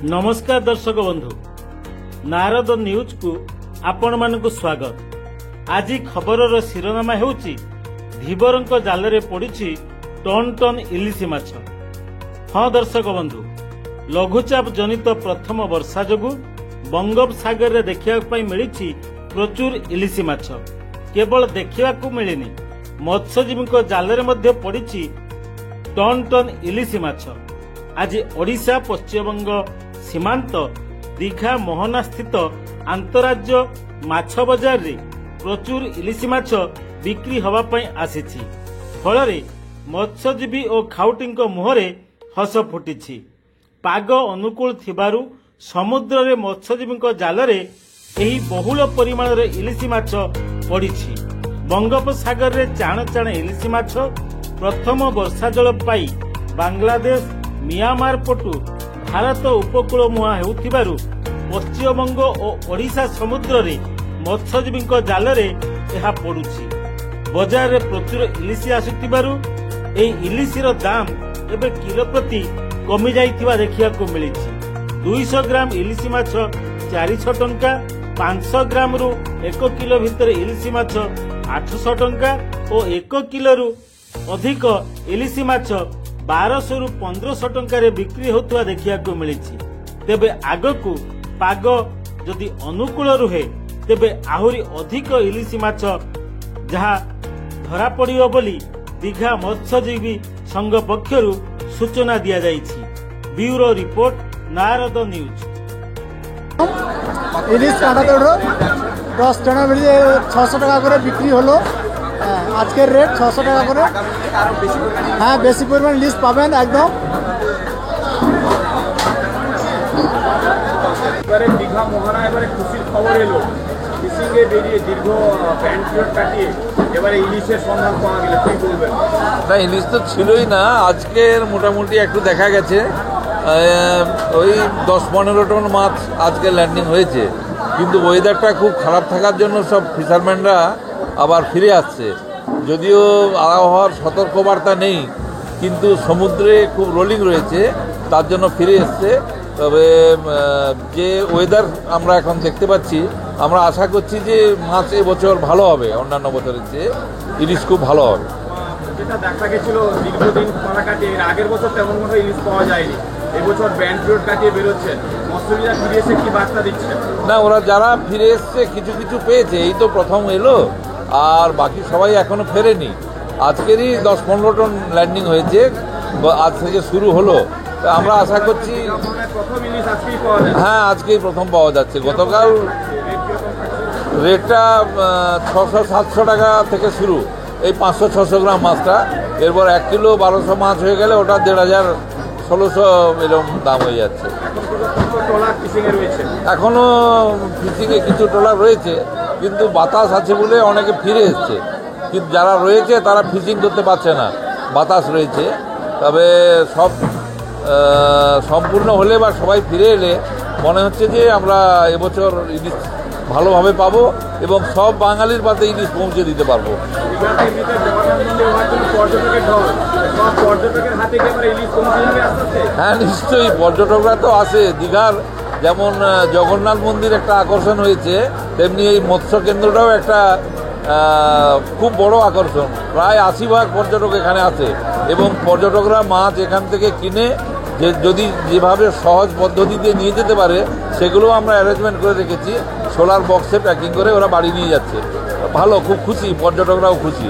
नमस्कार दर्शक बंधु, नारद न्यूज को आपण मानक स्वागत। आज खबर शिरोनामा हेउची धीवरंक जाल पड़ी टन टन इलिसी माछ। हाँ दर्शक बंधु, लघुचाप जनित प्रथम वर्षा जोगु बंगोपसागर रे देखिया मिली प्रचुर इलिसी माछ। केवल देखा मिलनी, मत्स्यजीवी जाल पड़ी टन टन इलिसी माछ। आज ओडिशा पश्चिमबंग सीमांत दीघा मोहना स्थित आंतराज्य माछ बजार रे प्रचुर इलिसी माछ बिक्री हवा पई आसीछि। फलरे मत्स्यजीवी और खाउटी मुहरे हस फुटिछि। पाग अनुकूल थिबारु समुद्र रे मत्स्यजीवी जाल रे एही बहुल परिमाण रे इलिसी माछ पड़िछि। बंगोपसागर रे चाण चाण इलिसी माछ प्रथम वर्षा जल पाई बांग्लादेश मियांमार पटु भारत उपकूल मुहां हेउथिबारु पश्चिमबंग और ओडिशा समुद्र रे मत्स्यजीवी जाल रे एहा पड़ुछि। बजार रे प्रचुर इलिसी आसुथिबारु एही इलिसीर दाम एबे किलो प्रति कमी जाइथिबा देखियाकु मिलिछि। 200 ग्राम इलिसी माछ 400 टंका, 500 ग्राम रु 1 किलो भितर इलिसी माछ 800 टंका और 1 किलो रु अधिक इलिसी माछ 1200 रु 1500 टंका रे बिक्री होतुवा देखियाकु मिलिछि। तेबे आगकु पाग जदि अनुकूल रुहे तेबे आहुरी अधिक इलिसी माछ जहा धरा पड़ियो बोली दीघा मत्स्यजीवी संघ पक्षरु सूचना दिया जाइछि। Bureau report, Narad news. इलिश काटातोड़ 10 टका मिले 600 টাকা করে বিক্রি হলো। আজকের রেট 600 টাকা করে। হ্যাঁ, বেশি পরিমাণ ইলিশ পাবেন একদম। এবারে দীঘা মোহনা এবারে খুশির খবর এলো। ফিশিংয়ে বেরিয়ে দীর্ঘ প্যান্ট কাটিয়ে এবারে ইলিশের সন্ধান পাওয়া গেল, কি বলবেন? না, ইলিশ তো ছিলই না, আজকের মোটামুটি একটু দেখা গেছে ওই 10-15 টন মাছ আজকে ল্যান্ডিং হয়েছে। কিন্তু ওয়েদারটা খুব খারাপ থাকার জন্য সব ফিশারম্যানরা আবার ফিরে আসছে। যদিও আবহাওয়ার সতর্কবার্তা নেই, কিন্তু সমুদ্রে খুব রোলিং রয়েছে, তার জন্য ফিরে এসছে। তবে যে ওয়েদার আমরা এখন দেখতে পাচ্ছি, আমরা আশা করছি যে মাছ এবছর ভালো হবে, অন্যান্য বছরের চেয়ে ইলিশ খুব ভালো হবে। যেটা দেখা গেছিল দীর্ঘদিন পাড়া কাটিয়ে এর আগের বছর তেমন কোনো ইলিশ পাওয়া যায়নি, এবছর ব্যান্ড পিরিয়ড কাটিয়ে বেরোচ্ছেন, মৎস্যজীবীরা ফিরে এসে কি বার্তা দিচ্ছেন? না, ওরা যারা ফিরে এসছে কিছু কিছু পেয়েছে, এই তো প্রথম এলো, আর বাকি সবাই এখনো ফেরেনি। আজকেরই 10-15 টন ল্যান্ডিং হয়েছে, আজ থেকে শুরু হলো। আমরা আশা করছি হ্যাঁ আজকেই প্রথম পাওয়া যাচ্ছে। গতকাল রেটটা 600-700 টাকা থেকে শুরু, এই 500-600 গ্রাম মাছটা। এরপর 1 কিলো 1200 মাছ হয়ে গেলে ওটা 1500-1600 এরকম দাম হয়ে যাচ্ছে। এখনো ফিশিংয়ে কিছু ট্রলার রয়েছে, কিন্তু বাতাস আছে বলে অনেকে ফিরে এসছে। কিন্তু যারা রয়েছে তারা ফিশিং করতে পারছে না, বাতাস রয়েছে। তবে সব সম্পূর্ণ হলে বা সবাই ফিরে এলে মনে হচ্ছে যে আমরা এবছর ইলিশ ভালোভাবে পাবো এবং সব বাঙালির পাতে ইলিশ পৌঁছে দিতে পারবো। হ্যাঁ নিশ্চয়ই, পর্যটকরা তো আসে। দীঘার যেমন জগন্নাথ মন্দির একটা আকর্ষণ হয়েছে, তেমনি এই মৎস্য কেন্দ্রটাও একটা খুব বড় আকর্ষণ। প্রায় 80% পর্যটক এখানে আসে এবং পর্যটকরা মাছ এখান থেকে কিনে যদি যেভাবে সহজ পদ্ধতিতে নিয়ে যেতে পারে সেগুলো আমরা অ্যারেঞ্জমেন্ট করে রেখেছি। সোলার বক্সে প্যাকিং করে ওরা বাড়ি নিয়ে যাচ্ছে। ভালো, খুব খুশি, পর্যটকরাও খুশি।